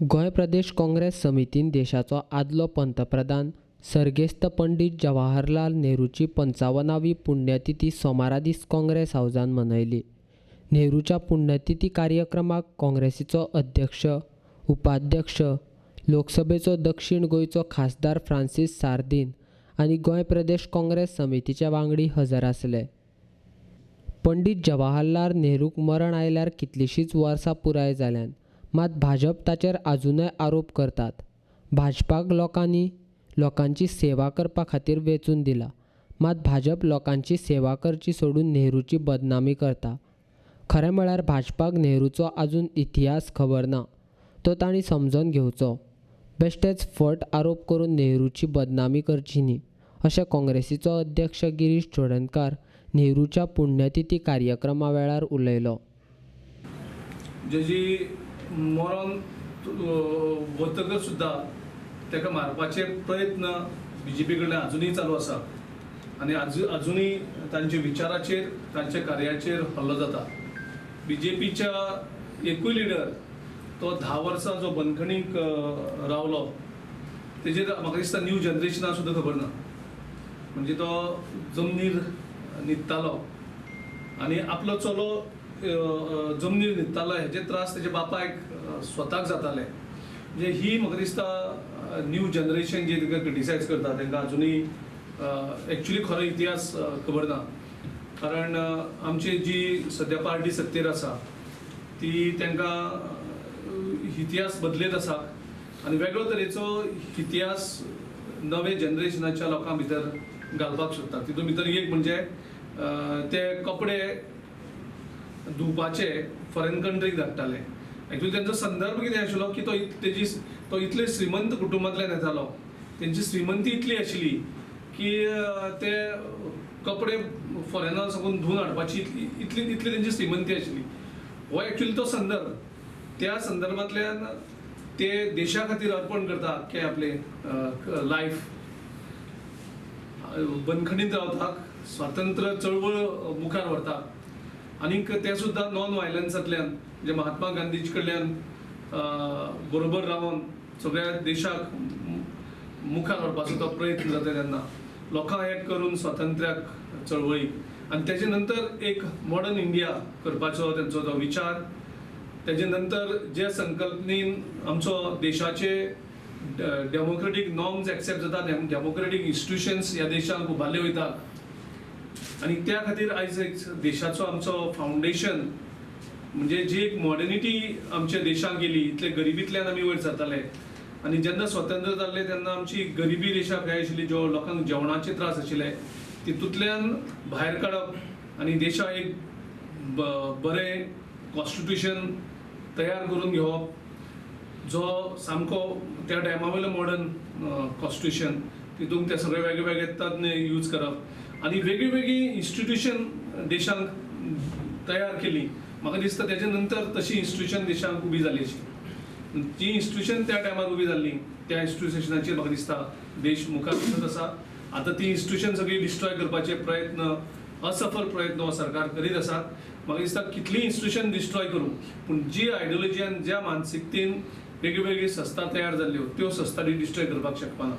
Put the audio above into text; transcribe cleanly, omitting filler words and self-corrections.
गोंय प्रदेश काँग्रेस समितीन देशाचो आदलो पंतप्रधान सर्गेस्त पंडित जवाहरलाल नेहरूची 55वी पुण्यतिथी सोमारा दीस काँग्रेस हाऊसान मनयली। नेहरूच्या पुण्यतिथी कार्यक्रमाक काँग्रेसीचो अध्यक्ष, उपाध्यक्ष, लोकसभेचो दक्षिण गोंयचो खासदार फ्रांसीस सार्दिन आनी गोंय प्रदेश काँग्रेस समितीचे वांगडी हजर आसले। पंडित जवाहरलाल नेहरूक मरण आयल्यार कितलींशींच वर्सां पुराय जाल्यांत, मात भाजप ताचेर आजूनय आरोप करतात। भाजपाक लोकांची सेवा करपा खातीर वेंचून दिला, मात भाजप लोकांची सेवा करची सोडून नेहरूची बदनामी करता। खरें म्हळ्यार भाजपाक नेहरूचो आजून इतिहास खबर ना, तो तांणी समजून घेवचो। बेश्टेच फट आरोप करून नेहरूची बदनामी करची न्ही, अशें काँग्रेसीचो अध्यक्ष गिरीश चोडणकार नेहरूच्या पुण्यतिथी कार्यक्रमा वेळार उलयलो। जेजी मरण वतकर सुद्दां ताका मारपाचे प्रयत्न बीजेपी कडल्यान अजूनही चालू आसा आनी अजूनही तांच्या विचाराचेर तांच्या कार्याचेर हल्लो जाता। बीजेपीच्या एकूय लिडर तो 10 वर्सां जो बंदखणीक रावलो तेजेर म्हाका दिसता न्यू जनरेशनाक सुद्दां खबर ना। म्हणजे तो जमनीर न्हिदतालो आनी आपलो चलो जमनीर न्हिदतालो हेजे त्रास तेजे बापायक स्वताक जाताले। म्हणजे ही म्हाका दिसता न्यू जनरेशन जे ताका क्रिटिसायज करता तांकां अजुनूय एक्चुअली खरो इतिहास खबर ना। कारण आमची जी सद्या पार्टी सत्तेर आसा ती तांकां इतिहास बदलत आसा आनी वेगळो तरेचो इतिहास नवे जनरेशनाच्या लोकां भितर घालपाक सोदता। तितून भितर एक म्हणजे ते कपडे धुवपाचे फॉरेन कंट्रीक धाडटाले। एक्चुअली त्यांचो संदर्भ कितें आशिल्लो की तो इतले श्रीमंत कुटुंबांतल्यान येतालो, तेंची श्रीमंती इतली आशिल्ली की ते कपडे फॉरेनार साकून धुवन हाडपाची इतली तेंची श्रीमंती आशिल्ली। हो एक्चुअली तो संदर्भ, त्या संदर्भांतल्यान ते देशा खातीर अर्पण करता की आपले लायफ बंदखणीत रावतात, स्वातंत्र्य चळवळ मुखार व्हरतात आनीक ते सुद्दां नॉन व्हायलन्सांतल्यान जे महात्मा गांधीचे कडल्यान बरोबर रावन सगळ्या देशाक मुखार व्हरपाचो तो प्रयत्न जाता तेन्ना लोकां एक करून स्वातंत्र्याक चळवळीक आनी तेजे नंतर एक मॉडर्न इंडिया करपाचो तेंचो जो विचार, तेजे नंतर जे संकल्पनेन आमचो देशाचे डेमोक्रेटीक नॉर्म्स एक्सेप्ट जातात, डेमोक्रेटीक इन्स्टिट्यूशन्स ह्या देशाक उबारले वयतात आनी त्या खातीर आयज एक देशाचो आमचो फाउंडेशन म्हणजे जी एक मॉडर्निटी आमच्या देशाक गेली, इतले गरिबींतल्यान आमी वयर सरताले आनी जेन्ना स्वतंत्र जाल्ले तेन्ना आमची गरिबी देशाक काय आशिल्ली, जो लोकांक जेवणाचे त्रास आशिल्ले तितूंतल्यान भायर काडप आनी देशाक एक बरें कॉन्स्टिट्यूशन तयार करून घेवप, जो सामको त्या टायमा वयलो मॉडर्न कॉन्स्टिट्यूशन, तितूंत ते सगळे वेगळे वेगळे तज्ञ यूज करप आनी वेगळी वेगळी इन्स्टिट्यूशन देशांक तयार केली। म्हाका दिसता तेजे नंतर तशी इन्स्टिट्यूशन देशांक उबी जाली अशी। जी इन्स्टिट्यूशन त्या टायमार उबी जाल्ली त्या इन्स्टिट्यूशनाचेर म्हाका दिसता देश मुखार वचत आसा। आतां ती इन्स्टिट्यूशन सगळी डिस्ट्रॉय करपाचे प्रयत्न, असफल प्रयत्न हो सरकार करीत आसात। म्हाका दिसता कितली इन्स्टिट्यूशन डिस्ट्रॉय करूं पूण जी आयडियोलॉजी आनी ज्या मानसिकतेन वेगळी वेगळी संस्था तयार जाल्ल्यो त्यो संस्था डिस्ट्रॉय करपाक शकपाना।